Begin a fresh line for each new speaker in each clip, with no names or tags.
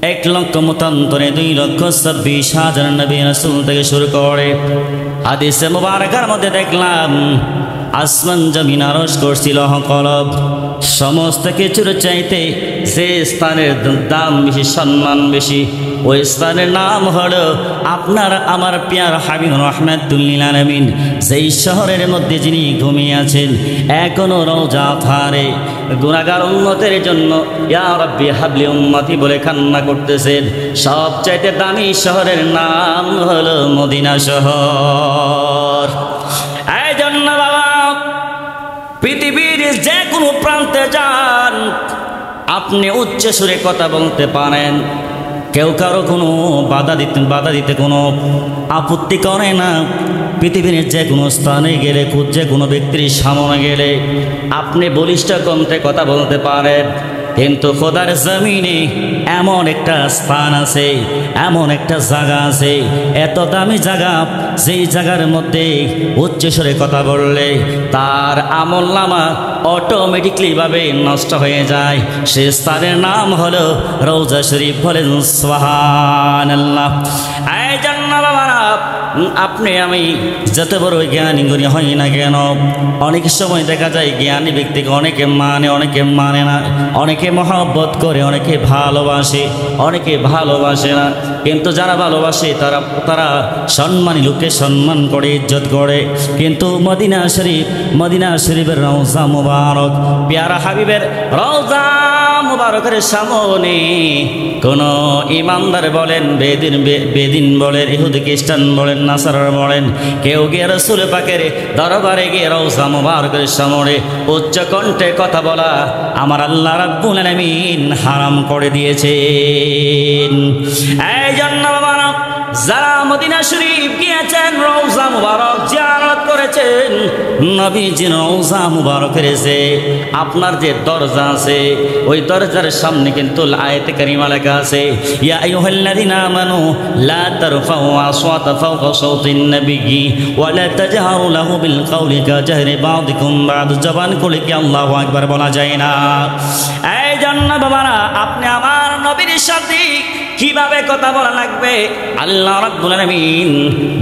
1,00,000 মতান্তরে 2,26,000 নবী রাসূল থেকে শুরু করে হাদিসে মুবারকার মধ্যে দেখলাম আসমান জমিন আরশ কুরসি লৌহ কলম সমস্ত কিছুর চাইতে যে স্থানের দাম বেশি, সম্মান বেশি, ওই স্থানের নাম হলো আপনার আমার প্রিয় হাবিব রাহমাতুল লিল আলামিন। যেই শহরের মধ্যে যিনি ঘুমিয়ে আছেন এখনো রওজা থারে গুনাহগার উম্মতের জন্য ইয়া রাব্বি হাবলি উম্মতি বলে কান্না করতেছেন। সবচাইতে দামি শহরের নাম হলো মদিনা শহর। এই জন্য বাবা পৃথিবীর যে কোনো প্রান্তে যান আপনি উচ্চ সুরে কথা বলতে পারেন, কেউ কারো কোনো বাধা দিতে কোনো আপত্তি করে না। পৃথিবীর যে কোনো স্থানে গেলে যে কোনো ব্যক্তির সামনে গেলে আপনি বলিষ্ঠ কণ্ঠে কথা বলতে পারেন। কিন্তু খোদার জমিনে এমন একটা স্থান আছে, এমন একটা জায়গা আছে, এত দামি জায়গা, যেই জায়গার মধ্যে উচ্চস্বরে কথা বললে তার আমলনামা অটোমেটিকলি ভাবে নষ্ট হয়ে যায়। সে স্থানের নাম হলো রওজা শরীফ। বলেন সুবহানাল্লাহ। এই জন্য বাবারা আপনি আমি যত বড় জ্ঞানী গুণী হই না কেন, অনেক সময় দেখা যায় জ্ঞানী ব্যক্তিকে অনেকে মানে অনেকে মানে না, অনেকে মহব্বত করে, অনেকে ভালোবাসে, অনেকে ভালোবাসে না। কিন্তু যারা ভালোবাসে তারা সম্মানী লোককে সম্মান করে, ইজ্জত করে। কিন্তু মদিনা শরীফের রওজা মুবারক, প্যারা হাবিবের রওজা মুবারকের সামনে কোন ইমানদার বলেন, বেদিন বলেন, ইহুদি খ্রিস্টান বলেন, নাসারা বলেন, কেউ গিয়ে রাসূল পাকের দরবারে গিয়ে রওজা মুবারকের সামনে উচ্চ কণ্ঠে কথা বলা আমার আল্লাহ রাব্বুল আলামিন হারাম করে দিয়েছেন। এই জন্য বাবারা যারা মদিনা শরীফ গিয়েছেন, রওজা মুবারক জিয়ারত করেছেন, নবীজির রওজা মুবারকের যে আপনার যে দরজা আছে ওই দরজার সামনে কিন্তু আয়াতে কারিমা লেখা আছে, ইয়া আইয়ুহাল্লাযীনা আমানু লা তারফাউ আসওয়াতা ফাওকা সাওতিন নবিয়্যি ওয়া লা তাজহারু লাহু বিল কওলি কাজাহরি বা'দিকুম বা'দ। জবান খুলে কি আল্লাহু আকবার বলা যায় না? এই জন্য বাবারা আপনি আমার নবীর সাথে কিভাবে কথা বলা লাগবে আল্লাহ রাব্বুল আলামিন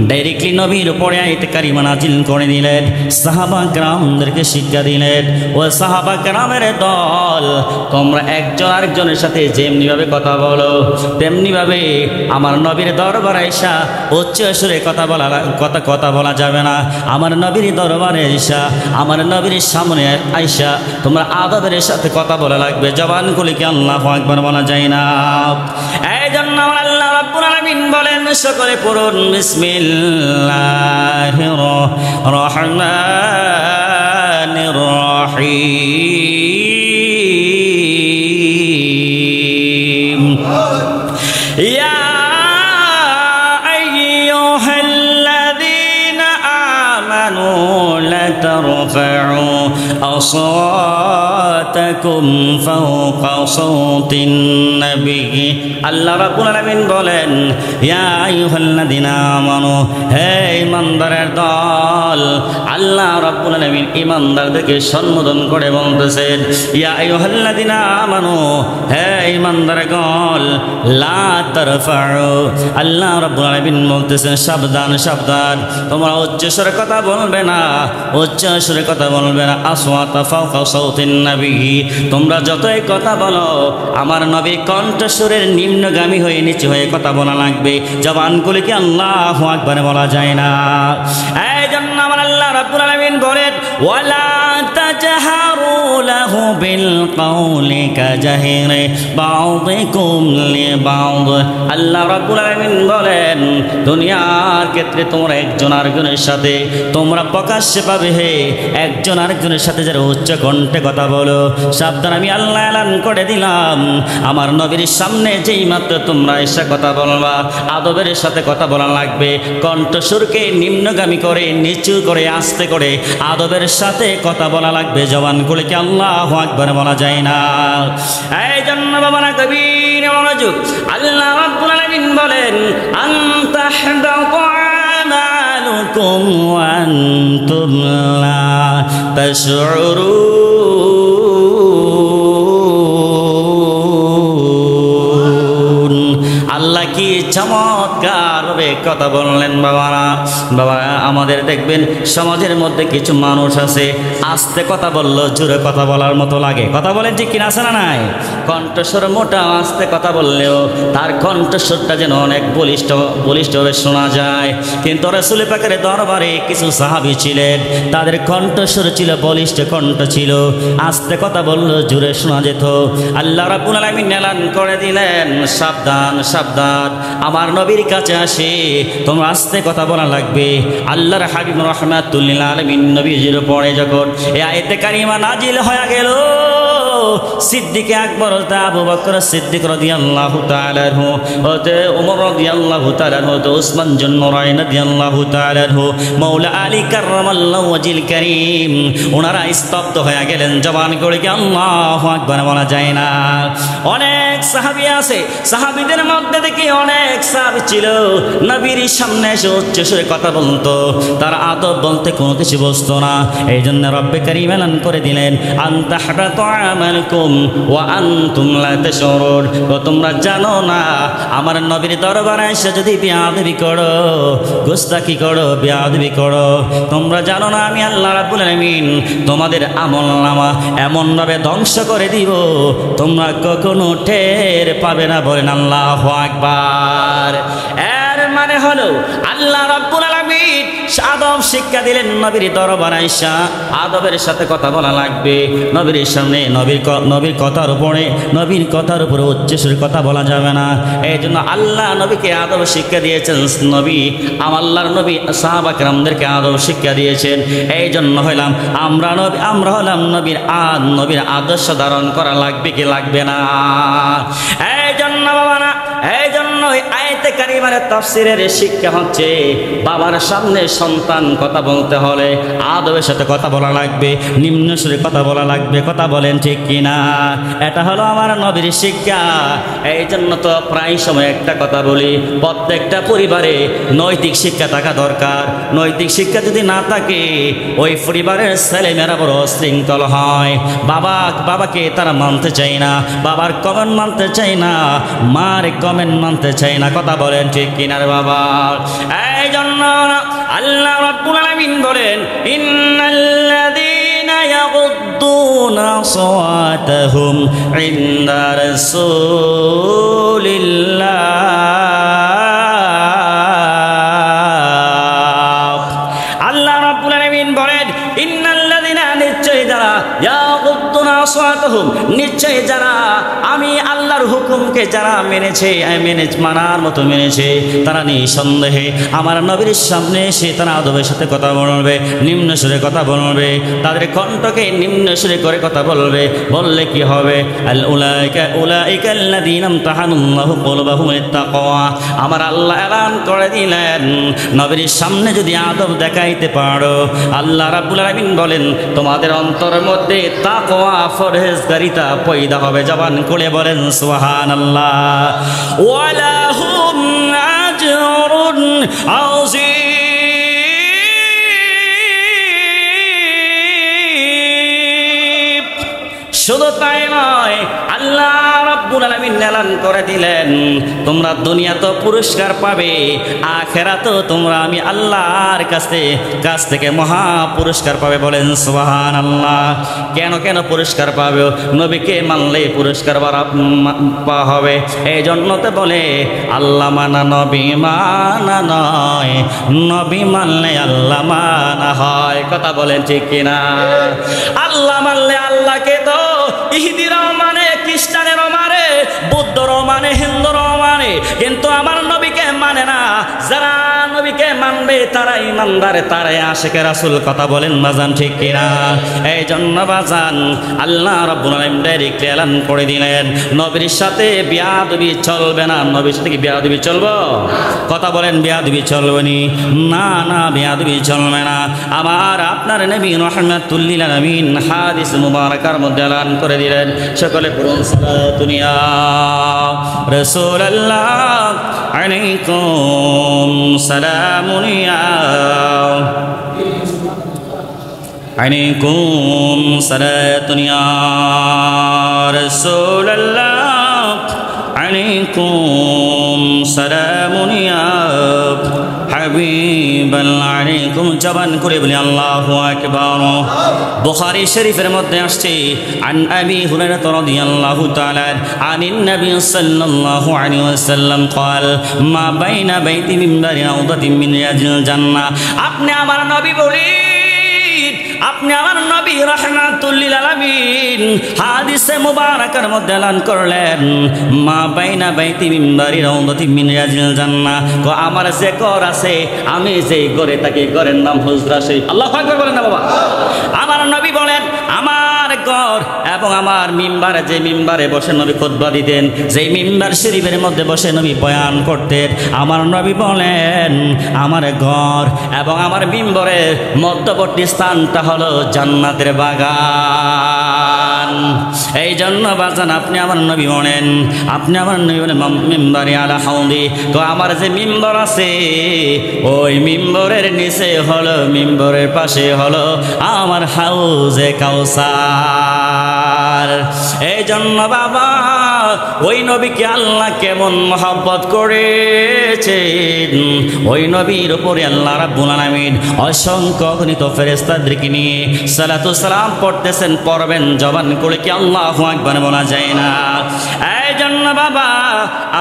ডাইরেক্টলি নবীর উপরে আয়াতে কারিমা নাজিল করে দিলেন, সাহাবা کرامদেরকে শিক্ষা দিলেন। ও সাহাবা کرامের দল, তোমরা একজন আরেকজনের সাথে যেমনি ভাবে কথা বলো তেমনি ভাবে আমার নবীর দরবারে আইসা উচ্চ সুরে কথা বলা যাবে না। আমার নবীর দরবারে আইসা, আমার নবীর সামনে আইসা তোমরা আদবের সাথে কথা বলা লাগবে। জবান খুলে কি আল্লাহু আকবার বলা যায় না? এই জন্য আল্লাহ রাব্বুল আলামিন বলেন, সকলে পড়ুন বিসমিল্লাহির রহমানির রহিম। ইয়া আইয়ুহাল্লাযীনা আমানু লা তারফাউ আসওয়াতাকুম ফাওকা সাওতিন নবিয়্যি। আল্লাহ রাব্বুল আলামিন বলেন, ইয়া আইয়ুহাল্লাযীনা আমানু, হে ঈমানদারের দল। আল্লাহ রাব্বুল আলামিন ঈমানদারদেরকে সম্বোধন করে বলতেছেন, ইয়া আইয়ুহাল্লাযীনা আমানু, হে ঈমানদারের দল, লা তারফাউ। আল্লাহ রাব্বুল আলামিন বলতেছেন, সাবধান সাবধান, তোমরা উচ্চ স্বরে কথা বলবে না, উচ্চ স্বরে কথা বলবে না। আসওয়াতা ফাওকা সাওতিন নবিয়্যি, তোমরা যতই কথা বলো আমার নবীর কণ্ঠস্বরের নিম্নগামী হয়ে নিচু হয়ে কথা বলা লাগবে। জবান খুলে কি আল্লাহু আকবার বলা যায় না? এই জন্য আমার আল্লাহ রাব্বুল আলামিন বলেন, ওয়ালা তাজহারু লাহু বিল কওলি কাজাহরি বা'দিকুম লিবা'দ। আল্লাহ রাব্বুল আলামিন বলেন, দুনিয়ার ক্ষেত্রে তোমরা একজন আরেকজনের সাথে তোমরা প্রকাশ্যে পাবে হে একজন আরেকজনের সাথে যারা উচ্চ কণ্ঠে কথা বলো, সাবধান, আমি আল্লাহ এলান করে দিলাম আমার নবীর সামনে যেই মাত্র তোমরা এসে কথা বলবা আদবের সাথে কথা বলা লাগবে। কণ্ঠস্বরকে নিম্নগামী করে, নিচু করে, আস্তে করে আদবের সাথে কথা বলা লাগবে। জবান খুলে কি আল্লাহু আকবার বলা যায় না? এই জন্য বাবারা কবির মনোযোগ, আল্লাহ রাব্বুল আলামিন বলেন, আনতাহদাতু আমালুকুম ওয়া আনতুম লা তাশউরুন। আল্লাহ কি চমৎকার ভাবে কথা বললেন। বাবারা, বাবা আমাদের দেখবেন সমাজের মধ্যে কিছু মানুষ আছে, আস্তে কথা বললো জোরে কথা বলার মতো লাগে। কথা বলেন ঠিক কিনা, আছে না নাই? কণ্ঠস্বর মোটা, আস্তে কথা বললেও তার কণ্ঠস্বরটা যেন অনেক বলিষ্ঠভাবে শোনা যায়। কিন্তু রাসূল পাকের দরবারে কিছু সাহাবী ছিলেন, তাদের কণ্ঠস্বর ছিল বলিষ্ঠ কণ্ঠ ছিল, আস্তে কথা বললো জোরে শোনা যেত। আল্লাহ রাব্বুল আলামিন এলান করে দিলেন, সাবধান সাবধান, আমার নবীর কাছে আসে তোমরা আস্তে কথা বলা লাগবে। আল্লাহর হাবিব রাহমাতুল লিল আলামিন নবীজির পরে যখন এই আয়াতে কারিমা নাজিল হয়ে গেল, সিদ্দিক আকবর আবু বকর সিদ্দিক রাদিয়াল্লাহু তাআলা আনহু, হতে ওমর রাদিয়াল্লাহু তাআলা আনহু, হতে উসমান জুন্নুরাইন রাদিয়াল্লাহু তাআলা আনহু, মাওলা আলী কাররামাল্লাহু ওয়াজিল কারীম, ওনারা স্তব্ধ হয়ে গেলেন। জবান করে কি আল্লাহু আকবার বলা যায় না? অনেক সাহাবী আছে, সাহাবীদের মধ্যে দেখি অনেক সাহাবী ছিল নবীর সামনে এসে উচ্চ স্বরে কথা বলতো, তার আদব বলতে কোনো কিছু বসতো না। এই জন্য রব্বে কারীম এলান করে দিলেন, আনতা হাবাতু আমালকুম ওয়া আনতুম লা তাশউরুন, তোমরা জানো না আমার নবীর দরবারে এসে যদি বেয়াদবি করো, গোস্তাকি করো, বেয়াদবি করো, তোমরা জানো না আমি আল্লাহ রাব্বুল আলামিন তোমাদের আমলনামা এমন ভাবে ধ্বংস করে দিব তোমরা কখনো টের পাবে না। বলেন আল্লাহু আকবার। এর মানে হলো আল্লাহ রাব্বুল আলামিন আদব শিক্ষা দিলেন, নবীর দরবারে আইসা আদবের সাথে কথা বলা লাগবে। নবীর সামনে নবীর কথার উপরে উচ্চস্বরে কথা বলা যাবে না। এই জন্য আল্লাহ নবীকে আদব শিক্ষা দিয়েছেন, নবী আল্লাহর নবী সাহাবা কেরামদেরকে আদব শিক্ষা দিয়েছেন। এই জন্য হইলাম আমরা হলাম নবীর আদর্শ ধারণ করা লাগবে কি লাগবে না? এই জন্য বাবা না, এই জন্য আয়াতে কারিমার তাফসীরের শিক্ষা হচ্ছে বাবার সামনে সন্তান কথা বলতে হলে আদবের সাথে কথা বলা লাগবে, নিম্ন সুরে কথা বলা লাগবে। কথা বলেন ঠিক কিনা? এটা হলো আমার নবীর শিক্ষা। এই জন্য তো প্রায় সময় একটা কথা বলি, প্রত্যেকটা পরিবারে নৈতিক শিক্ষা থাকা দরকার। নৈতিক শিক্ষা যদি না থাকে ওই পরিবারের ছেলেমেয়েরা বড় শৃঙ্খল হয়। বাবাকে তারা মানতে চায় না, বাবার কমেন্ট মানতে চায় না, মার কমেন্ট মানতে চায় না। কথা বলেন ঠিক কিনা রে বাবা? এই জন্য আল্লাহ রাব্বুল আলামিন বলেন, ইন্নাল্লাযীনা ইয়াগুদ্দুনা আসওয়াতাহুম ইনদা রাসূলিল্লাহ। আল্লাহ রাব্বুল আলামিন বলেন, ইন্নাল্লাযীনা, নিশ্চয় যারা, ইয়াগুদ্দুনা আসওয়াতাহুম, নিশ্চয় যারা আমি আল্লাহর হুকুমকে যারা মানার মতো মেনেছে, তারা নিঃসন্দেহে আমার নবীর সামনে এসে তারা আদবের সাথে কথা বলবে, নিম্ন সুরে কথা বলবে, তাদের কণ্ঠকে নিম্ন সুরে করে কথা বলবে। বললে কি হবে? উলাইকা আল্লাযীনা ইমতাহানাল্লাহু কুলুবাহুম লিত-তাকওয়া। আমার আল্লাহ এলান করে দিলেন, নবীর সামনে যদি আদব দেখাইতে পারো, আল্লাহ রাব্বুল আলামিন বলেন তোমাদের অন্তরের মধ্যে তাকওয়া, পরহেজগারিতা পয়দা হবে। জবান খুলে বলেন সুবহানাল্লাহ। ওয়ালাহুম আজরুন আযীম। শুধু তাই নয়, আল্লাহ রাব্বুল আলামিন এলান করে দিলেন তোমরা দুনিয়াতেও পুরস্কার পাবে, আখিরাতেও তোমরা আমি আল্লাহর কাছ থেকে মহা পুরস্কার পাবে। বলেন সুবহানাল্লাহ। কেন পুরস্কার পাবে? নবীকে মানলে পুরস্কার পাওয়া হবে। এই জন্যতে বলে আল্লাহ মানা নবী মানা নয়, নবী মানলে আল্লাহ মানা হয়। কথা বলেন ঠিক কিনা? আল্লাহ মানলে আল্লাহকে তো ইহুদিরাও মানে, খ্রিস্টানেরও মানে, বৌদ্ধরাও মানে, হিন্দুরাও মানে, কিন্তু আমার নবীকে মানে না। যারা নবীকে মানবে তারাই ইমানদার, তারাই আশিকে রাসূল। কথা বলেন বাজান ঠিক কিনা? এই জন্য বাজান আল্লাহ রাব্বুল আলামিন ডাইরেক্টলি এলান করে দিলেন নবীর সাথে বেয়াদবি চলবে না। নবীর সাথে কি বেয়াদবি চলবে? কথা বলেন বেয়াদবি চলবে না? না, বেয়াদবি চলবে না। আমার আপনার নবী রাহমাতুল লিল আলামিন হাদিস মুবারাকার মধ্যে এলান করে দিলেন, সকলে পড়ুন সালাতুন ইয়া রাসূলুল্লাহ আলাইকুম সালামুন ইয়া আলাইকুম সালাতুন ইয়া রাসূলুল্লাহ আলাইকুম সালামুন ইয়া হাবিবাল্লাহ আলাইকুম জবান করে বলি আল্লাহু আকবার। বুখারী শরীফের মধ্যে আসছে আন আবি হুরায়রা রাদিয়াল্লাহু তাআলা আনিন নবী সাল্লাল্লাহু আলাইহি ওয়াসাল্লাম قال ما بين بيت منبر روضة من رياض الجنة। আপনি আমার নবী বলেন, আপনি আমার নবী রাহমাতুল লিল আলামিন হাদিসে মুবারাকার মধ্যে এলান করলেন মা বাইনা বাইতি মিম্বারি রাউদাতি মিন রিয়াজিল জান্নাহ। কো আমার যে ঘর আছে আমি যে ঘরে থাকি ঘরের নাম হুজরা শরীফ। আল্লাহু আকবার বলেন না বাবা। আমার নবী বলেন আমার ঘর এবং আমার মিম্বারে, যে মিম্বারে বসে নবী খুতবা দিতেন, যেই মিম্বার শরীফের মধ্যে বসে নবী বয়ান করতেন, আমার নবী বলেন আমার ঘর এবং আমার মিম্বরের মধ্যবর্তী স্থানটা হলো জান্নাতের বাগান। এই জন্য বাজান আপনি আমার নবী বলেন, আপনি আমার নবী বলেন মিম্বারি আলা হাউদি। তো আমার যে মিম্বর আছে ওই মিম্বরের নিচে হলো, মিম্বরের পাশে হলো আমার হাউজে কাউসার। এই জন্য বাবা ওই নবীকে আল্লাহ কেমন মহব্বত করেছেন, ওই নবীর উপরে আল্লাহ রাব্বুল আলামিন অসংখ্য গণিত ফেরেশতাদেরকে নিয়ে সালাতু সালাম পড়তেছেন, পড়বেন জবান করে কি আল্লাহু আকবার বলা যায় না। এই জন্য বাবা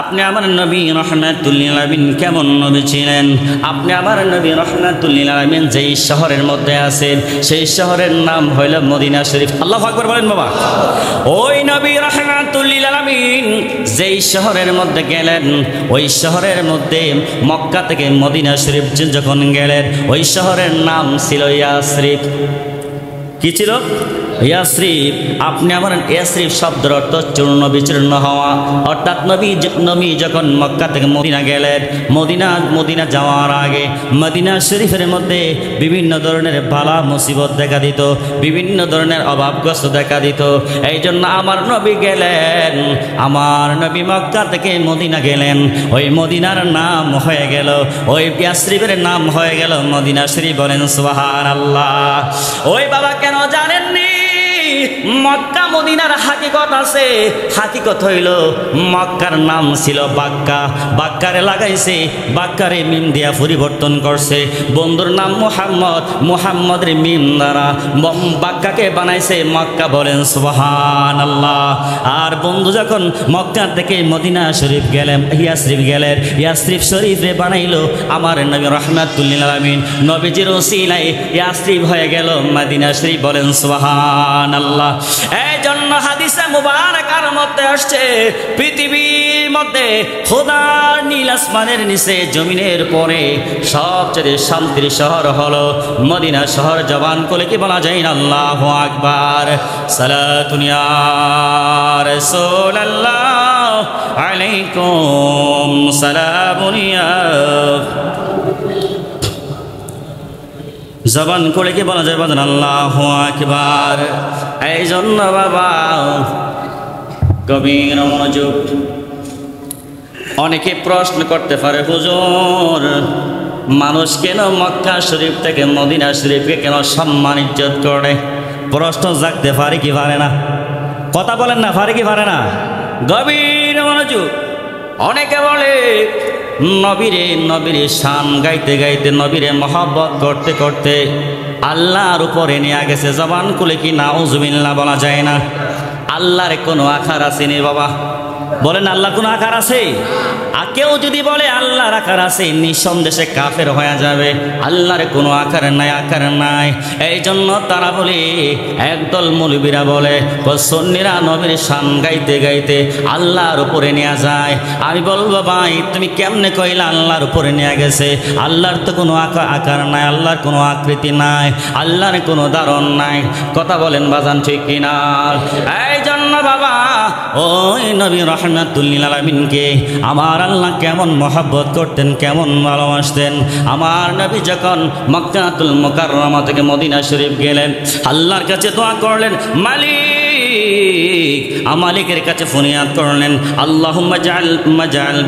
আপনি আমার নবী রাহমাতুল লিল আলামিন কেমন নবী ছিলেন, আপনি আমার নবী রাহমাতুল লিল আলামিন যেই শহরের মধ্যে আছেন সেই শহরের নাম হইল মদিনা শরীফ। আল্লাহু আকবার বলেন বাবা। ওই নবী রাহমাতুল লিল আলামিন যেই শহরের মধ্যে গেলেন ওই শহরের মধ্যে মক্কা থেকে মদিনা শরীফ যখন গেলেন ওই শহরের নাম ছিল ইয়াসরিব। কি ছিল? ইয়াসরিব। আপনি আমার ইয়াসরিব শব্দের অর্থ চূর্ণ বিচূর্ণ হওয়া, অর্থাৎ নবী যখন মক্কা থেকে মদিনা গেলেন, মদিনা যাওয়ার আগে মদিনা শরীফের মধ্যে বিভিন্ন ধরনের বালা মুসিবত দেখা দিত, বিভিন্ন ধরনের অভাবগ্রস্ত দেখা দিত। এই জন্য আমার নবী গেলেন, আমার নবী মক্কা থেকে মদিনা গেলেন, ওই মদিনার নাম হয়ে গেল, ওই ইয়াসরিবের নাম হয়ে গেল মদিনা শরীফ। বলেন সুবহানাল্লাহ। ওই বাবা কেন জানেননি মক্কা মদিনার হাকিকত আছে? হাকিকত হইল মক্কার নাম ছিল বাক্কা, বাক্কারে লাগাইছে, বাক্কারে মিম দিয়া পরিবর্তন করছে। বন্ধুর নাম মুহাম্মদ, মুহাম্মদের মিম দ্বারা বাক্কাকে বানাইছে মক্কা। বলেন সুবহানাল্লাহ। আর বন্ধু যখন মক্কা থেকে মদিনা শরীফ গেলেন, ইয়াসরিব গেলেন, ইয়াসরিব শরীফে বানাইলো আমার নবী রাহমাতুল লিল আলামিন, নবীজির ওসিলায় ইয়াসরিব হয়ে গেল মদিনা শরীফ। বলেন সুবহানাল্লাহ। এই জন্য হাদিসে মুবারাকার মধ্যে আসছে পৃথিবীর মধ্যে খোদার নীল আসমানের নিচে জমিনের পরে সবচেয়ে শান্তির শহর হলো মদিনা শহর। জবান করে কি বলা যায় না আল্লাহু আকবার। সালাতুন ইয়া রাসূলুল্লাহ আলাইকুম সালামুন ইয়া। জবান করে কি বলা যায় বাজান আল্লাহু আকবার। এই জন্য বাবা গভীর মনোযোগ। অনেকে প্রশ্ন করতে পারে হুজুর মানুষ কেন মক্কা শরীফ থেকে মদিনা শরীফকে কেন সম্মান ইজ্জত করে? প্রশ্ন জাগতে পারে কি পারে না? কথা বলেন না, পারে কি পারে না? গভীর মনোযোগ। অনেকে বলে নবীরে শান গাইতে গাইতে, নবীরে মহব্বত করতে করতে আল্লাহর উপরে নিয়ে গেছে। জবান খুলে কি নাউজুবিল্লাহ বলা যায় না? আল্লাহর কোনো আকার আছে নি বাবা? বলেন আল্লাহর কোনো আকার আছে? আর কেউ যদি বলে আল্লাহর আকার আছে নিঃসন্দেহে কাফের হয়ে যাবে। আল্লাহর কোনো আকার নাই, আকার নাই। এই জন্য তারা বলে, একদল মৌলবীরা বলে সুন্নিরা নবীর শান গাইতে গাইতে আল্লাহর উপরে নিয়ে যায়। আমি বলবো ভাই তুমি কেমনে কইলা আল্লাহর উপরে নিয়ে গেছে? আল্লাহর তো কোনো আকার নাই, আল্লাহর কোনো আকৃতি নাই, আল্লাহর কোনো ধারণ নাই। কথা বলেন বাজান ঠিক কিনা? এই জন্য বাবা ওই নবী রাহমাতুল লিল আলামিনকে আমার আল্লাহ কেমন মহব্বত করতেন, কেমন ভালোবাসতেন। আমার নবী যখন মক্কাতুল মুকাররমা থেকে মদিনা শরীফ গেলেন, আল্লাহর কাছে দোয়া করলেন, মালিকের কাছে ফরিয়াদ করলেন, আল্লাহুম্মা জাআল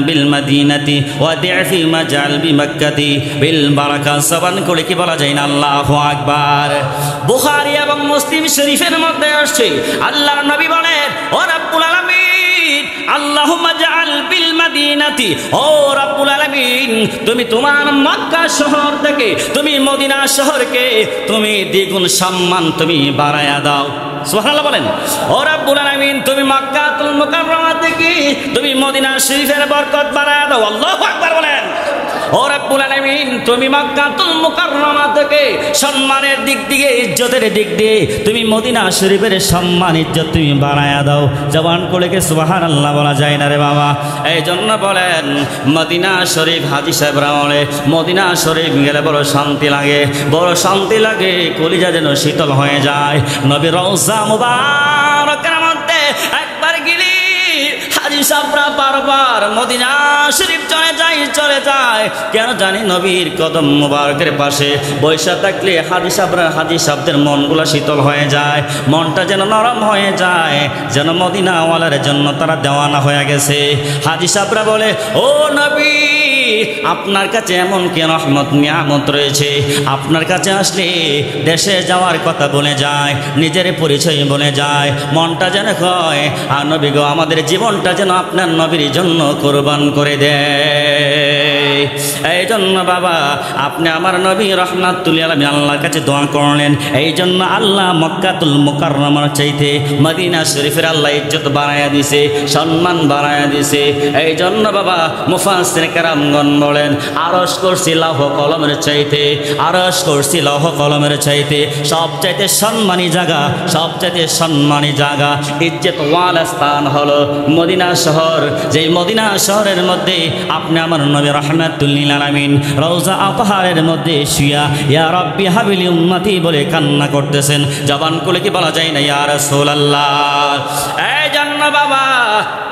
বিল মাদিনাতি ওয়া দি'ফি মা জাআল বিমাক্কাতি বিল বারাকা। জবান করে কি বলা যায় না আল্লাহু আকবার। বুখারী এবং মুসলিম শরীফের মধ্যে আসছে আল্লাহর নবী বলেন, ও রাব্বুল আলামিন আল্লাহুম্মা জাআল বিল মাদিনাতি, ও রব্বুল আলামিন তুমি তোমার মক্কা শহর থেকে তুমি মদিনা শহরকে তুমি দ্বিগুণ সম্মান তুমি বাড়ায়া দাও। সুবহানাল্লাহ বলেন। ও রব্বুল আলামিন তুমি মক্কাতুল মুকাররমা থেকে তুমি মদিনা শরীফের বরকত বাড়ায়া দাও। আল্লাহু আকবার বলেন। ও রব্বুল আলামিন তুমি মক্কাতুল মুকাররমা থেকে সম্মানের দিক দিয়ে ইজ্জতের দিক দিয়ে তুমি মদিনা শরীফের সম্মান ইজ্জত তুমি বাড়ায়া দাও। জবান খুলে কি সুবহানাল্লাহ বলা যায় না রে বাবা? এই জন্য বলেন মদিনা শরীফ হাজী সাহেবরা বলে মদিনা শরীফ গেলে বড় শান্তি লাগে, বড় শান্তি লাগে, কলিজা যেন শীতল হয়ে যায়। নবীর রওজা মুবারকের মধ্যে একবার গেলে হাজী সাহেবরা বারবার মদিনা শরীফ চলে যায় কেন জানি নবীর কদম মুবারকের পাশে বৈশা থাকলে হাজী সাহেবদের মনগুলো শীতল হয়ে যায়, মনটা যেন নরম হয়ে যায়, যেন মদিনাওয়ালার জন্য তারা দেওয়ানা হয়ে গেছে। হাজী সাহেবরা বলে ও নবী আপনার কাছে এমন কি রহমত নিয়ামত রয়েছে, আপনার কাছে আসলে দেশে যাওয়ার কথা বলে যায়, নিজের পরিচয় বলে যায়, মনটা যেন কয় আর নবী গো আমাদের জীবনটা যেন আপনার নবীর জন্য কোরবান করে দেয়। এই জন্য বাবা আপনি আমার নবী রাহমাতুল লিল আলামিন আল্লাহর কাছে দোয়া করলেন। এই জন্য আল্লাহ মক্কাতুল মুকাররমার চাইতে মদিনা শরীফের আল্লাহ ইজ্জত বাড়ায়া দিছে, সম্মান বাড়ায়া দিছে। এই জন্য বাবা মুফাসসির কেরামগণ বলেন আরশ কুরসি লৌহ কলমের চাইতে, আরশ কুরসি লৌহ কলমের চাইতে সবচাইতে সম্মানী জায়গা, সবচাইতে সম্মানী জায়গা ইজ্জত ওয়ালা স্থান হলো মদিনা শহর। যেই মদিনা শহরের মধ্যে আপনি আমার নবী রাহমাতুল লিল আলামিন রওজা আতহারের মধ্যে শুয়া ইয়া রাব্বি হাবিলি উম্মতি বলে কান্না করতেছেন। জবান খুলে কি বলা যায় না ইয়া রাসূলুল্লাহ? এই জন্য বাবা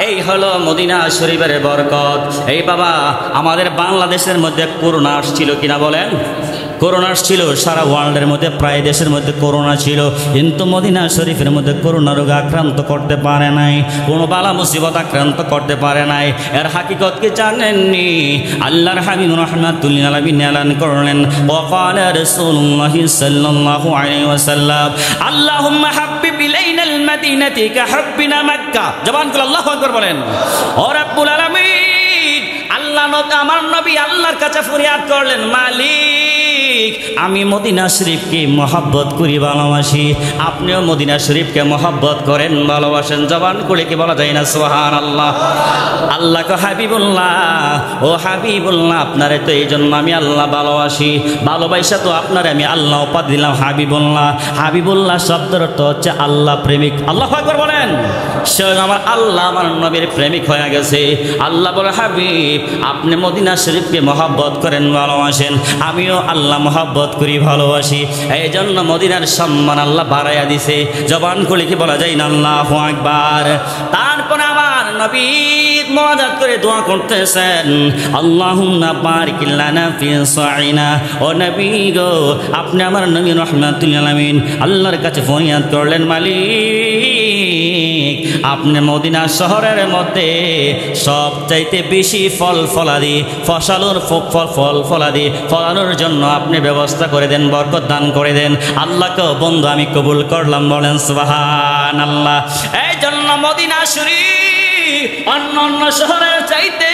এই হলো মদিনা শরীফের বরকত। এই বাবা আমাদের বাংলাদেশের মধ্যে করোনা আসছিল কিনা বলেন? করোনা ছিল সারা ওয়ার্ল্ডের মধ্যে, প্রায় দেশের মধ্যে করোনা ছিল, কিন্তু মদিনা শরীফের মধ্যে করোনা রোগে আক্রান্ত করতে পারে নাই, কোনো বালা মুসিবত আক্রান্ত করতে পারে নাই। এর হাকিকত কি জানেননি? আল্লাহর হাবিব রাহমাতুল লিল আলামিন এলান করলেন ওয়াকালা রাসূলুল্লাহ সাল্লাল্লাহু আলাইহি ওয়াসাল্লাম আল্লাহুম্মা হাব্বিব ইলাইনাল মাদিনাতি কাহাব্বিনা মক্কা। জবান করে আল্লাহু আকবার বলেন। ও রব্বুল আলামিন আল্লাহ আমার নবী আল্লাহর কাছে ফরিয়াদ করলেন মালিক আমি মদিনা শরীফকে মহব্বত করি, ভালোবাসি, আপনিও মদিনা শরীফকে মহব্বত করেন, ভালোবাসেন। জবান করে কি বলা যায় না সুবহানাল্লাহ? আল্লাহ কো হাবিবুল্লাহ, ও হাবিবুল্লাহ আপনারে তো এই জন্য আমি আল্লাহ ভালোবাসি, ভালোবাসা তো আপনারে আমি আল্লাহ উপাধি দিলাম হাবিবুল্লাহ। হাবিবুল্লাহ শব্দের অর্থ হচ্ছে আল্লাহ প্রেমিক। আল্লাহু আকবার বলেন। স্বয়ং আমার আল্লাহ আমার নবীর প্রেমিক হয়ে গেছে। আল্লাহ বলে হাবিব আপনি মদিনা শরীফকে মহব্বত করেন, ভালোবাসেন, আমিও আল্লাহ মহব্বত করি, ভালোবাসি। এই জন্য মদিনার সম্মান আল্লাহ বাড়াইয়া দিছে। জবান খুলে কি বলা যায় না আল্লাহু আকবার? তারপর আমার নবী মুনাজাত করে দোয়া করতেছেন আল্লাহুম্মা বারিক লানা ফি সাইনা। ও নবী গো আপনি আমার নবী রাহমাতুল লিল আলামিন আল্লাহর কাছে ফরিয়াদ করলেন মালিক আপনি মদিনা শহরের মধ্যে সবচাইতে বেশি ফল ফলাদি ফলানোর জন্য আপনি ব্যবস্থা করে দেন, বরকত দান করে দেন। আল্লাহকে বন্ধু আমি কবুল করলাম, বলেন সুবহানাল্লাহ। এই জন্য মদিনা শরীফ অন্য শহরের চাইতে,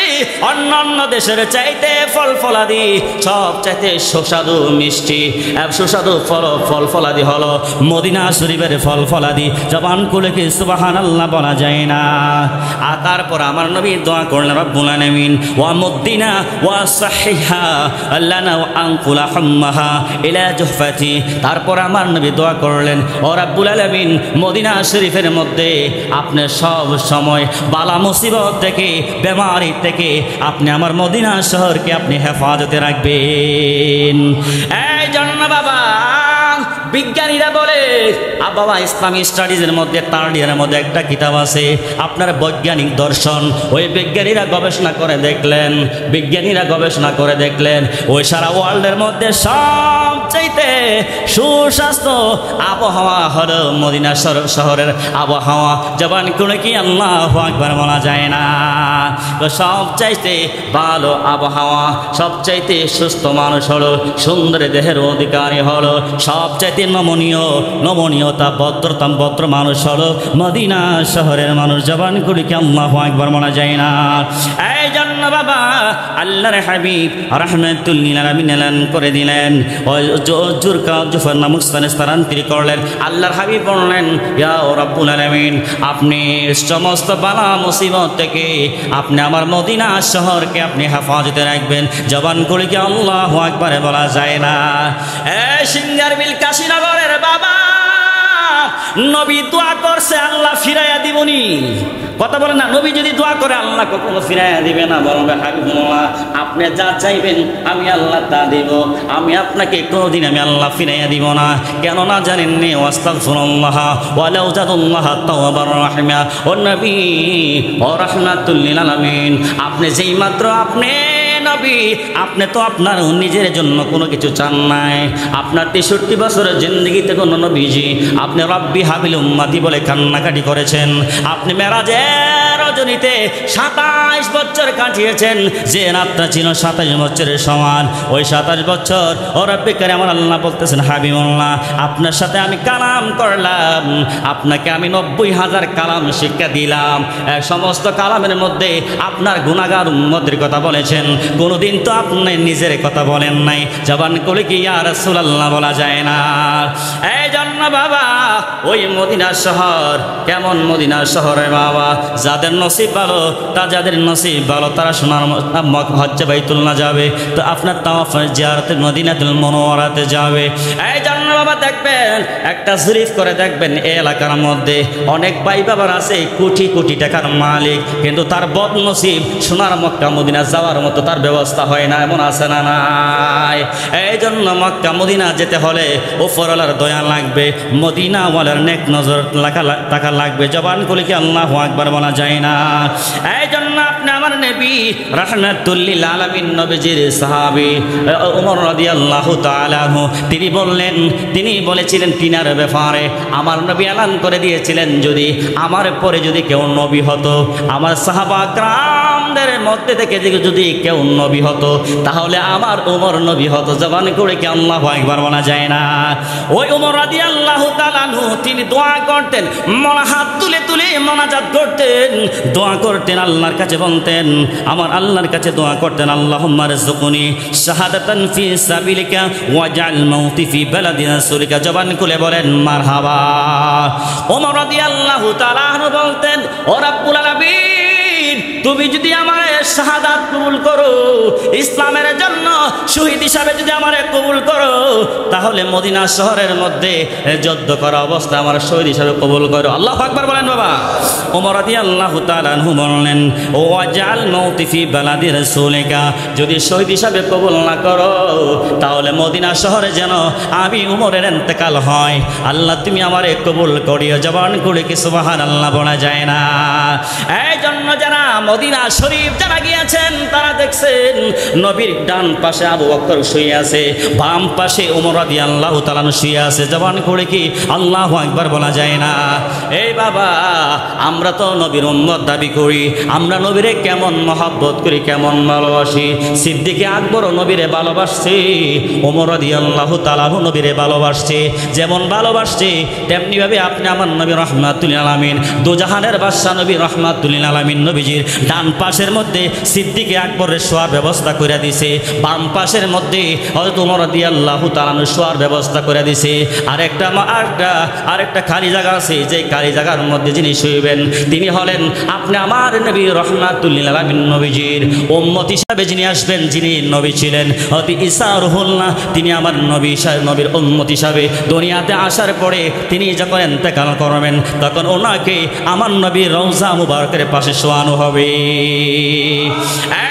অন্য দেশের চাইতে ফল ফলাদি সব চাইতে সুস্বাদু মিষ্টি, সুস্বাদু ফল ফলাদি হলো মদিনা শরীফের ফল ফলাদি। জবান খুলে কি সুবহানাল্লাহ বলা যায় না? আর তারপর আমার নবী দোয়া করলেন রব্বুল আলামিন ওয়া মুদ্দিনা ওয়া সাহিহা লানা ওয়া আনকুলা হাম্মাহা ইলা জুহফাতি। তারপর আমার নবী দোয়া করলেন ও রব্বুল আলামিন মদিনা শরীফের মধ্যে আপনি সব সময় বালা মুসিবত থেকে, বেমারি থেকে আপনি আমার মদিনা শহরকে আপনি হেফাজতে রাখবেন। এই জন্য বাবা বিজ্ঞানীরা বলে বাবা ইসলামিক স্টাডিজের মধ্যে থার্ড ইয়ারের মধ্যে একটা কিতাব আছে আপনার বৈজ্ঞানিক দর্শন। ওই বিজ্ঞানীরা গবেষণা করে দেখলেন ওই সারা ওয়ার্ল্ডের মধ্যে সবচাইতে সুস্বাস্থ্য আবহাওয়া হলো মদিনা শহরের আবহাওয়া। জবান করে কি আল্লাহু আকবার বলা যায় না? সবচাইতে ভালো আবহাওয়া, সবচাইতে সুস্থ মানুষ হলো, সুন্দর দেহের অধিকারী হলো, সবচাইতে সবচাইতে নমনীয়তা ভদ্র মানুষ হলো মদিনা শহরের মানুষ। জবান করে কি আল্লাহু আকবার বলা যায় না? এই জন্য বাবা আল্লাহর হাবিব রাহমাতুল লিল আলামিন এলান করে দিলেন, জুরফা নামক স্থানে স্থানান্তরিত করলেন। আল্লাহর হাবিব বললেন, ইয়া রাব্বুল আলামিন, আপনি সমস্ত বালা মুসিবত থেকে আপনি আমার মদিনা শহরকে আপনি হেফাজতে রাখবেন। জবান করে কি আল্লাহু আকবার বলা যায় না? এই সিঙ্গার বিল কাশীনগরের বাবা নবী দোয়া করছে, আল্লাহ ফিরাইয়া দিবনি। কথা বলেন না, নবী যদি দোয়া করে আল্লাহ কখনো ফিরাইয়া দিবে না। বলবে হাবিবুল্লাহ, আপনি যা চাইবেন আমি আল্লাহ তা দিব, আমি আপনাকে কোনোদিন আমি আল্লাহ ফিরাইয়া দিব না। কেননা জানেননি, ওয়াস্তাগফিরুল্লাহ ওয়ালা উযাদুল্লাহ তাওয়াবার রাহিমা। ও নবী ও রাহমাতুল লিল আলামিন, আপনি যেই মাত্র আপনি নবী, আপনি তো আপনার নিজের জন্য কোনো কিছু চান নাই। আপনার 63 বছরের জিন্দেগিতে কোনো নবীজি আপনি রব্বি হাবিল উম্মতি বলে কান্নাকাটি করেছেন। আপনি মেরাজের রজনীতে 27 বছর কাটিয়েছেন, যে রাতটা ছিল 27 বছরের সমান। ওই 27 বছর ও রব্বি কারীম আমার আল্লাহ বলতেছেন, হাবিবুল্লাহ আপনার সাথে আমি কালাম করলাম, আপনাকে আমি 90,000 কালাম শিক্ষা দিলাম। সমস্ত কালামের মধ্যে আপনার গুনাহগার উম্মতের কথা বলেছেন, কোনদিন তো আপনি নিজের কথা বলেন নাই। জবান করে কি ইয়া রাসূলুল্লাহ বলা যায় না? এই জন্য বাবা ওই মদিনা শহর কেমন মদিনা শহরে বাবা, যাদের নসিব ভালো যাদের নসিব ভালো তারা সোনার হজ্জে বাইতুল্লাহ যাবে, তো আপনার তাওয়াফ জিয়ারতে মদিনাতুল মুনাওয়ারাতে যাবে। এই জন্য বাবা দেখবেন, একটা জরিফ করে দেখবেন, এই এলাকার মধ্যে অনেক ভাই বাবার আছে কোটি কোটি টাকার মালিক, কিন্তু তার বদনসিব সোনার মক্কা মদিনা যাওয়ার মতো তার ব্যবস্থা হয় না। এমন আছে না নাই? এই জন্য মক্কা মদিনা যেতে হলে উপরওয়ালার দয়া লাগবে, মদিনাওয়ালার নেক নজর টাকা লাগবে। জবান করে কি আল্লাহু আকবার বলা যায় না? এই জন্য আপনি আমার নবী রাহমাতুল লিল আলামিন নবীজির সাহাবী ওমর রাদিয়াল্লাহু তাআলা আনহু তিনি বলেছিলেন তিনার ব্যাপারে, আমার নবী এলান করে দিয়েছিলেন, যদি আমার পরে যদি কেউ নবী হতো, আমার সাহাবা کرامদের মধ্যে থেকে যদি কেউ নবী হতো তাহলে আমার ওমর নবী হতো। জবান করে কি আল্লাহু আকবার বলা যায় না? ওই ওমর রাদিয়াল্লাহু তাআলা আনহু তিনি দোয়া করতেন, হাত তুলে তুলে মোনাজাত করতেন, দোয়া করতেন, আল্লাহর কাছে বলতেন, আমার আল্লাহর কাছে দোয়া করতেন, আল্লাহুম্মা রযুকনি শাহাদাতান ফি সাবিলিকা ওয়াজআল মাউতি ফি বালাদি রাসূলিকা। জবান খুলে বলেন মারহাবা। ওমর রাদিয়াল্লাহু তাআলা আনহু বলতেন, ও রাব্বুল আলামিন, তুমি যদি আমার শাহাদাত কবুল করো, ইসলামের জন্য শহীদ হিসাবে যদি আমার কবুল করো, তাহলে মদিনা শহরের মধ্যে যুদ্ধ করা অবস্থা আমার শহীদ হিসাবে কবুল করো। আল্লাহু আকবার বলেন বাবা। ওমর রাদিয়াল্লাহু তাআলা আনহু বললেন, ও ওয়াজআল মাউতি ফি বালাদি রাসূলিকা, যদি শহীদ হিসাবে কবুল না করো তাহলে মদিনা শহরে যেন আমি উমরের ইন্তেকাল হয়। আল্লাহ তুমি আমারে কবুল করিও। জবান করে কি সুবহানাল্লাহ বলা যায় না? এই জন্য যারা মদিনা শরীফ যারা গিয়েছেন তারা দেখছেন নবীর ডান পাশে আবু বকর শুয়ে আছে, বাম পাশে ওমর রাদিয়াল্লাহু তাআলা শুয়ে আছে। জবান করে কি আল্লাহু আকবার বলা যায় না? এই বাবা আমরা তো নবীর উম্মত দাবি করি, আমরা নবীরে কেমন মহব্বত করি, কেমন ভালোবাসি। সিদ্দিক আকবর নবীরে ভালোবাসছে, ওমর রাদিয়াল্লাহু তাআলা নবীরে ভালোবাসছে। যেমন ভালোবাসছে তেমনি ভাবে আপনি আমার নবী রাহমাতুল লিল আলামিন, দুজাহানের বাদশা নবী রাহমাতুল লিল আলামিন নবীজির ডান পাশের মধ্যে সিদ্দিক আকবরের শোয়ার ব্যবস্থা করে দিছে, বাম পাশের মধ্যে হযরত ওমর রাদিয়াল্লাহু তাআলা শোয়ার ব্যবস্থা করে দিছে। আরেকটা খালি জায়গা আছে, যে খালি জায়গার মধ্যে যিনি শুইবেন তিনি হলেন আপনি আমার নবী রাহমাতুল লিল আলামিন নবীজির উম্মত হিসাবে যিনি আসবেন, যিনি নবী ছিলেন হযরত ঈসা রুহুল্লাহ, তিনি আমার নবীর উম্মত হিসাবে দুনিয়াতে আসার পরে তিনি যখন ইন্তেকাল করবেন তখন ওনাকে আমার নবীর রওজা মুবারকের পাশে শোয়ানো হবে।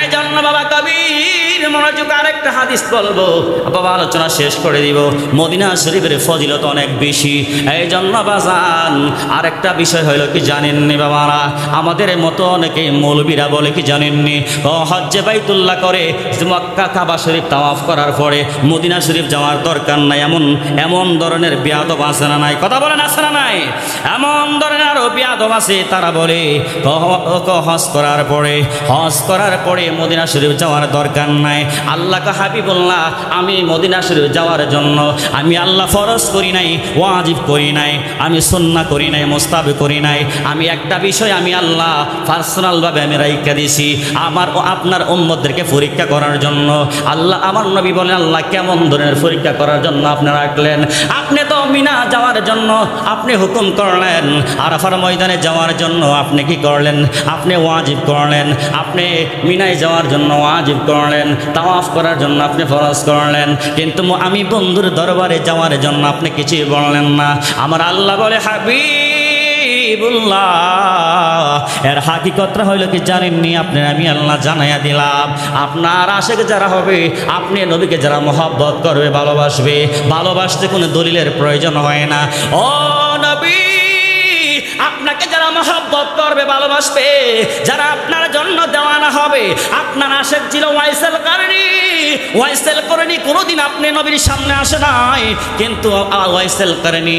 এই জন্য বাবা কবির মনোযোগ আরেকটা হাদিস বলবো, বাবা আলোচনা শেষ করে দিব। মদিনা শরীফের ফজিলত অনেক বেশি। এই জন্য বাজান আরেকটা বিষয় হইল কি জানেননি বাবারা, আমাদের মতো অনেকে মৌলবীরা বলে কি জানেননি, হজ্জে বাইতুল্লাহ করে মক্কা কাবা শরীফ তাওয়াফ করার পরে মদিনা শরীফ যাওয়ার দরকার নাই। এমন ধরনের বিয়াদব আছে না নাই? কথা বলেন আছে না নাই? এমন ধরনের আরো বিয়াদব আছে, তারা বলে হজ করার পরে মদিনা শরীফ যাওয়ার দরকার নাই। নাই। আল্লাহকে হাবিবুল্লাহ আমি মদিনা শরীফ যাওয়ার জন্য আমি আল্লাহ ফরজ করি নাই, ওয়াজিব করি নাই, আমি সুন্নাহ করি নাই, মুস্তাহাব করি নাই। আমি একটা বিষয় আমি আল্লাহ পার্সোনালভাবে আমি রাইখা দিছি আমার ও আপনার উম্মতদেরকে পরীক্ষা করার জন্য। আল্লাহ আমার নবী বলেন, আল্লাহ কেমন ধরনের পরীক্ষা করার জন্য আপনি রাখলেন? আপনি তো মিনা যাওয়ার জন্য আপনি হুকুম করলেন, আরাফার ময়দানে যাওয়ার জন্য আপনি কি করলেন? আপনি ওয়াজিব করলেন। আপনি মিনায় যাওয়ার জন্য ওয়াজিব করলেন, তাওয়াফ করার জন্য আপনি ফরজ করলেন, কিন্তু আমি বন্ধুর দরবারে যাওয়ার জন্য আপনি কিছুই বললেন না। আমার আল্লাহ বলে, হাবিবুল্লাহ এর হাকিকতটা হইল কি জানেননি? আপনি আমি আল্লাহ জানাইয়া দিলাম। আপনার আশেক যারা হবে, আপনি নবীকে যারা মহব্বত করবে, ভালোবাসবে, ভালোবাসতে কোনো দলিলের প্রয়োজন হয় না। ও নবী, আপনাকে যারা মহব্বত করবে, ভালোবাসবে, যারা আপনার জন্য দেওয়ানা হবে, আপনার আশেক ছিল ওয়াইসেল কারণী। ওয়াইসেল কারণী কোনোদিন আপনি নবীর সামনে আসে নাই, কিন্তু ওয়াইসেল কারণী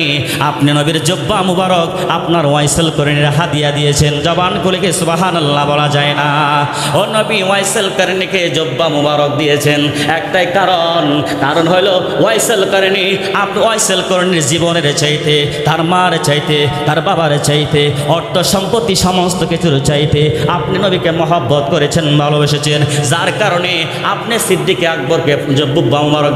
আপনি নবীর জব্বা মুবারক আপনার ওয়াইসেল কারণীর হাদিয়া দিয়েছেন। জবান খুলে কি সুবহানাল্লাহ বলা যায় না? ও নবী ওয়াইসেল কারণীকে জব্বা মুবারক দিয়েছেন একটাই কারণ হলো ওয়াইসেল কারণী আপনি ওয়াইসেল কারণীর জীবনের চাইতে, তার মার চাইতে, তার বাবার চাইতে, অর্থ সম্পত্তি সমস্ত কিছুর চাইতে আপনি নবীকে মহব্বত করেছেন, ভালোবেসেছেন, যার কারণে আপনি সিদ্দিক আকবরকে জব্বা মুবারক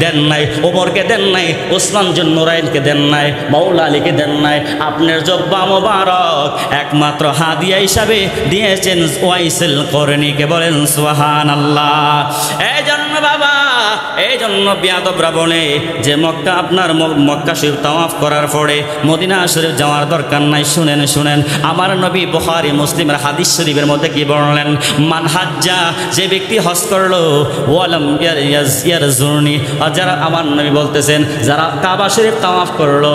দেন নাই, ওমরকে দেন নাই, ওসমান জুন নুরাইনকে দেন নাই, মাওলা আলীকে দেন নাই। আপনার জব্বা মুবারক একমাত্র হাদিয়া হিসাবে দিয়েছেন ওয়াইসেল করণীকে। বলেন সুবহানাল্লাহ। এই জন্য বাবা, এই জন্য বিয়াদবরা বলে যে আপনার মক্কা শরীফ তাওয়াফ করার পরে মদিনা শরীফ যাওয়ার দরকার নাই। শুনেন আমার নবী বুখারী মুসলিমের হাদিস শরীফের মধ্যে কি বললেন? মান হাজ্জা, যে ব্যক্তি হজ করলো, ওয়ালাম ইয়ারজুরনি, যারা আমার নবী বলতেছেন যারা কাবা শরীফ তাওয়াফ করলো,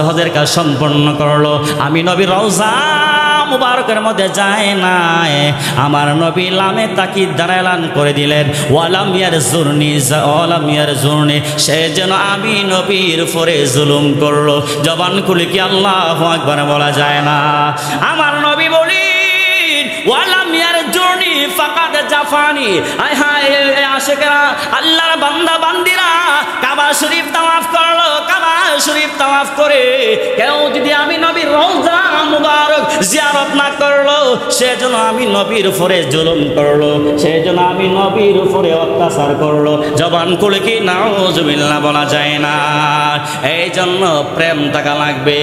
হজের কাজ সম্পন্ন করলো, আমি নবী রওজা মুবারকের মধ্যে যায় নাই, আমার নবী লামে তাকিদ দ্বারা এলান করে দিলেন, ওয়ালাম ইয়ারজুরনি, সে যেন আমি নবীর উপরে জুলুম করলো। জবান খুলে কি আল্লাহু আকবার বলা যায় না? আমার নবী বলি ওয়ালাম ইয়ারজুরনি ফাকাদ জাফানি। আয় হায় আশিকরা, আল্লাহর বান্দা বান্দিরা কাবা শরীফ তাওয়াফ করলো, কাবা শরীফ তাওয়াফ করে কেউ যদি আমি নবীর রওজা মুবারক জিয়ারত না করলো, সেজন্য আমি নবীর উপরে জুলুম করলো, সেজন্য আমি নবীর উপরে অত্যাচার করলো। জবান খুলে কি নাউজুবিল্লাহ বলা যায় না? এই জন্য প্রেম থাকা লাগবে।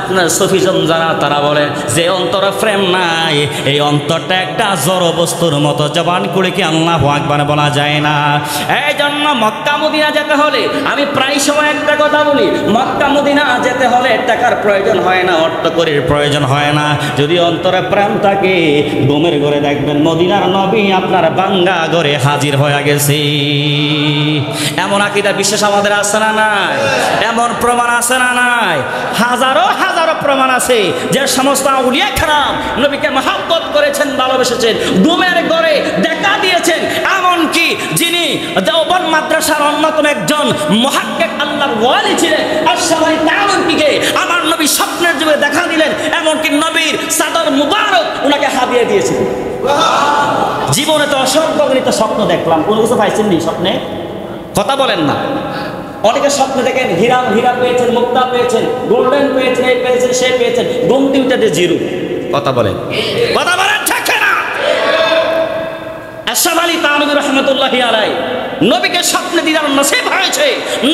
আপনার সফিজন যারা তারা বলে যে অন্তরে প্রেম নাই, এই অন্তরটা একটা জড় বস্তুর মতো। জবান খুলে কি আল্লাহু আকবার বলা যায় না? এই জন্য মক্কা মদিনা যেতে হলে আমি প্রায় সময় একটা কথা বলি, মক্কা মদিনা যেতে হলে টাকার প্রয়োজন হয় না, অর্থকরীর প্রয়োজন হয় না। যদি অন্তরে প্রেম থাকে, ঘুমের ঘরে দেখবেন মদিনার নবী আপনার বাঙ্গা ঘরে হাজির হয়ে গেছে। এমন আকীদা বিশ্বাস আমাদের আছে না নাই? এমন প্রমাণ আছে না নাই? হাজারো হাজারো প্রমাণ আছে যে সমস্ত আউলিয়া কেরাম নবীকে মহব্বত করেছেন, ভালোবেসেছেন, ঘুমের ঘরে দেখা দিয়েছেন। এমনকি যিনি দেওবন্দ মাদ্রাসার অন্যতম একজন মুহাক্কিক আল্লাহর ওয়ালি ছিলেন, আশরাফি তানবীকে আমার নবী স্বপ্নের যুগে দেখা দিলেন, এমনকি নবীর চাদর মুবারক ওনাকে হাদিয়া দিয়েছেন। জীবনে তো অসংখ্য গণিত স্বপ্ন দেখলাম, কোনো কিছু পাইছেন নি স্বপ্নে? কথা বলেন না। অনেকে স্বপ্নে দেখেন হীরা পেয়েছেন, মুক্তা পেয়েছেন, গোল্ডেন পেয়েছেন, এই পেয়েছেন, সে পেয়েছেন, গুমতি উঠে জিরো। কথা বলেন, কথা বলেন ঠিক না? আশরাফ আলী তানবী রাহমাতুল্লাহি আলাইহি নবীকে স্বপ্নে দিদার নসিব হয়েছে।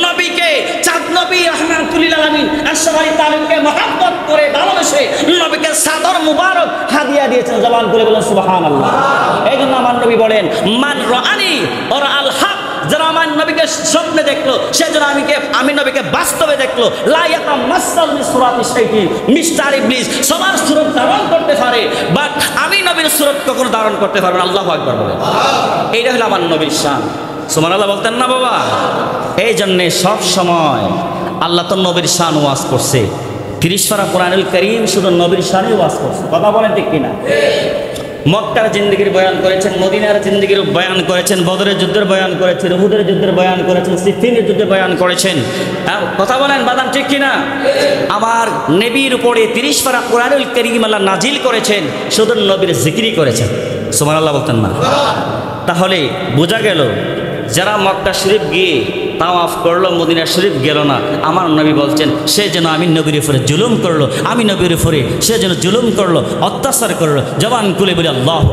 নবীকে চাঁদ নবী রাহমাতুল লিল আলামিন আশরাফ আলী তানবীকে মহব্বত করে ভালোবেসে নবীকে চাদর মুবারক হাদিয়া দিয়েছেন। জবান করে বলেন সুবহানাল্লাহ। এই জন্য আমার নবী বলেন মান রাআনি ওয়া আল হক, যারা আমার নবীকে স্বপ্নে দেখলো সেজন্য আমি নবীকে বাস্তবে দেখলো। লা ইয়াতামাসসাল বিসুরাতি শাইতান, মিস্টার ইবলিস সবার সুরত ধারণ করতে পারে, বাট আমি নবীর সুরত কখনো ধারণ করতে পারবো না। আল্লাহু আকবার বলেন। এইটা হলো আমার নবীর শান। সুবহানাল্লাহ বলতেন না বাবা? এই জন্যে সব সময় আল্লাহ তো নবীর শান ওয়াজ করছে। 30 পারা কোরআনুল কারীম শুধু নবীর শানই ওয়াজ করছে। কথা বলেন ঠিক কিনা? মক্কার জিন্দেগির বয়ান করেছেন, মদিনার জিন্দেগির বয়ান করেছেন, বদরের যুদ্ধের বয়ান করেছেন, উহুদের যুদ্ধের বয়ান করেছেন, সিফিনের যুদ্ধের বয়ান করেছেন। কথা বলেন বাদাম ঠিক কিনা? আমার নবীর উপরে 30 পারা কোরআনুল কারীম আল্লাহ নাজিল করেছেন, শুধু নবীর জিকিরই করেছেন। সুবহানাল্লাহ বলতেন না? তাহলে বোঝা গেল যারা মক্কা শরীফ গিয়ে তাওয়াফ করলো, মদিনা শরীফ গেল না, আমার নবী বলছেন সে যেন আমি নবীর উপরে জুলুম করলো, আমি নবীর উপরে সে যেন জুলুম করলো, অত্যাচার করলো। জবান খুলে বলি আল্লাহু